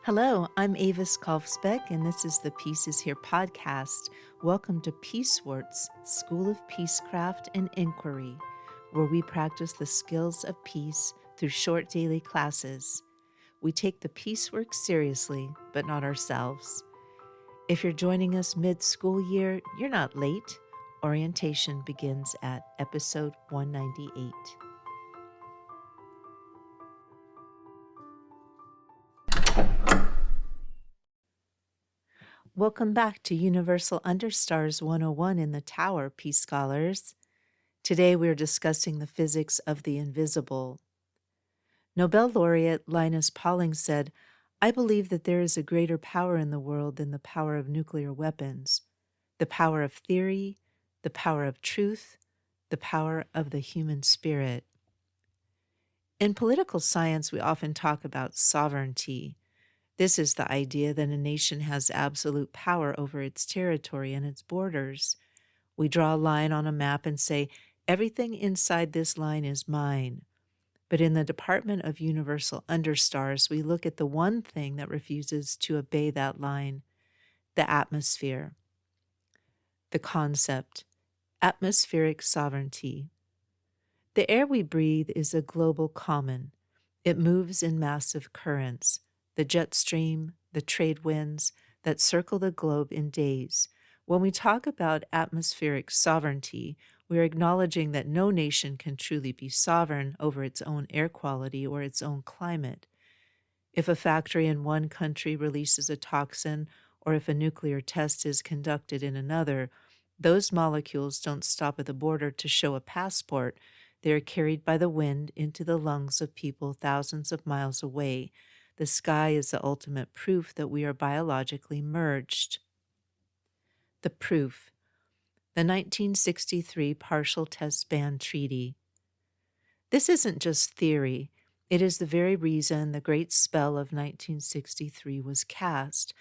Hello, I'm Avis Kalfsbeck, and this is the Peace is Here podcast. Welcome to Peacewarts, School of Peacecraft and Inquiry, where we practice the skills of peace through short daily classes. We take the peace work seriously, but not ourselves. If you're joining us mid-school year, you're not late. Orientation begins at episode 198. Welcome back to Universal Understars 101 in the Tower, Peace Scholars. Today we're discussing the physics of the invisible. Nobel laureate Linus Pauling said, "I believe that there is a greater power in the world than the power of nuclear weapons, the power of theory, the power of truth, the power of the human spirit." In political science, we often talk about sovereignty. This is the idea that a nation has absolute power over its territory and its borders. We draw a line on a map and say, everything inside this line is mine. But in the Department of Universal Understars, we look at the one thing that refuses to obey that line, the atmosphere. The concept, atmospheric sovereignty. The air we breathe is a global common. It moves in massive currents, the jet stream, the trade winds that circle the globe in days. When we talk about atmospheric sovereignty, we are acknowledging that no nation can truly be sovereign over its own air quality or its own climate. If a factory in one country releases a toxin, or if a nuclear test is conducted in another, those molecules don't stop at the border to show a passport. They are carried by the wind into the lungs of people thousands of miles away. The sky is the ultimate proof that we are biologically merged. The proof. The 1963 Partial Test Ban Treaty. This isn't just theory. It is the very reason the great spell of 1963 was cast.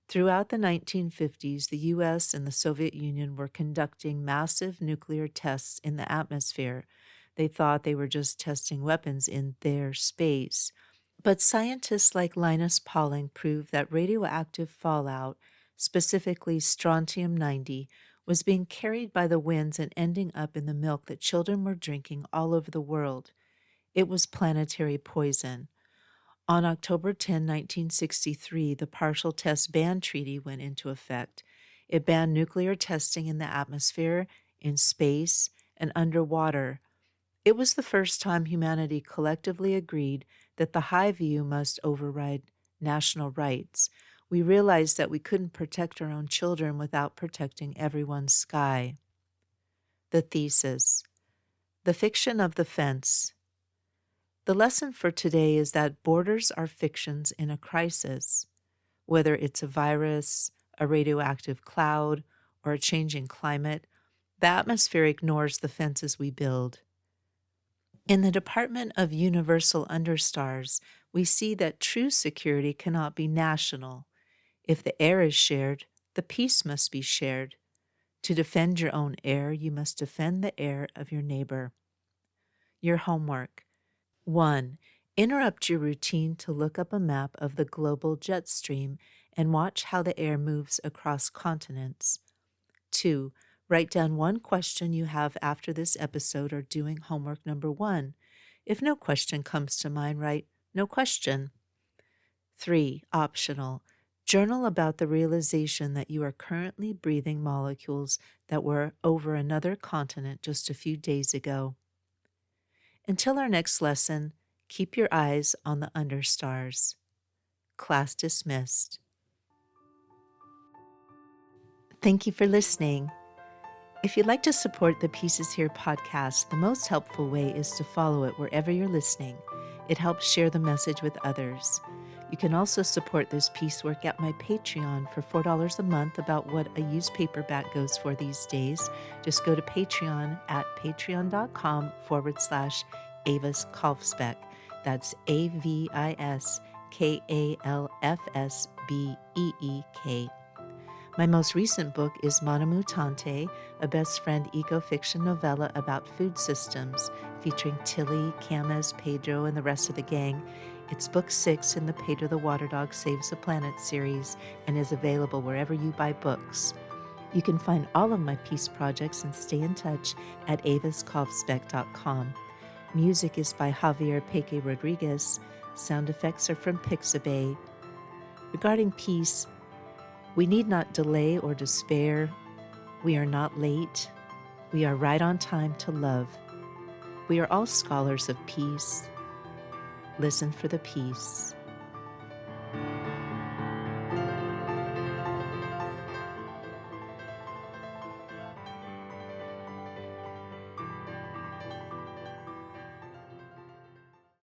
Throughout the 1950s, the U.S. and the Soviet Union were conducting massive nuclear tests in the atmosphere. They thought they were just testing weapons in their space. But scientists like Linus Pauling proved that radioactive fallout, specifically strontium-90, was being carried by the winds and ending up in the milk that children were drinking all over the world. It was planetary poison. On October 10, 1963, the Partial Test Ban Treaty went into effect. It banned nuclear testing in the atmosphere, in space, and underwater. It was the first time humanity collectively agreed that the high view must override national rights. We realized that we couldn't protect our own children without protecting everyone's sky. The thesis. The fiction of the fence. The lesson for today is that borders are fictions in a crisis. Whether it's a virus, a radioactive cloud, or a changing climate, the atmosphere ignores the fences we build. In the Department of Universal Understars, we see that true security cannot be national. If the air is shared, the peace must be shared. To defend your own air, you must defend the air of your neighbor. Your homework. 1. Interrupt your routine to look up a map of the global jet stream and watch how the air moves across continents. 2. Write down one question you have after this episode or doing homework number 1. If no question comes to mind, write "no question." 3. Optional. Journal about the realization that you are currently breathing molecules that were over another continent just a few days ago. Until our next lesson, keep your eyes on the Understars. Class dismissed. Thank you for listening. If you'd like to support the Peace is Here podcast, the most helpful way is to follow it wherever you're listening. It helps share the message with others. You can also support this peace work at my Patreon for $4 a month, about what a used paperback goes for these days. Just go to Patreon at patreon.com/Avis Kalfsbeck. That's AVISKALFSBEEK. My most recent book is Mana Mutante, a best friend eco-fiction novella about food systems, featuring Tilly, Camas, Pedro, and the rest of the gang. It's book 6 in the Peter the Water Dog Saves the Planet series and is available wherever you buy books. You can find all of my peace projects and stay in touch at avaskovspec.com. Music is by Javier Peque Rodriguez. Sound effects are from Pixabay. Regarding peace, we need not delay or despair. We are not late. We are right on time to love. We are all scholars of peace. Listen for the peace.